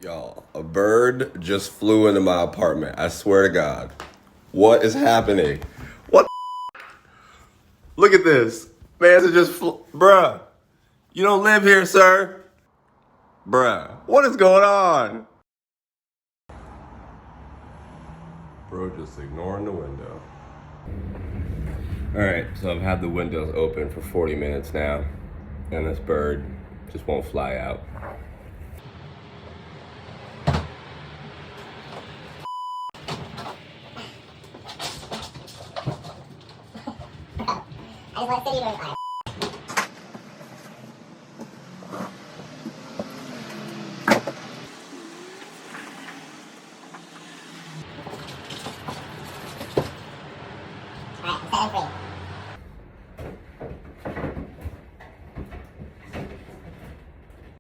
Y'all, a bird just flew into my apartment. I swear to God. What is happening? What? Look at this. Man, it just bruh. You don't live here, sir. Bruh. What is going on? Bro just ignoring the window. Alright, so I've had the windows open for 40 minutes now, and this bird just won't fly out. I just want to sit here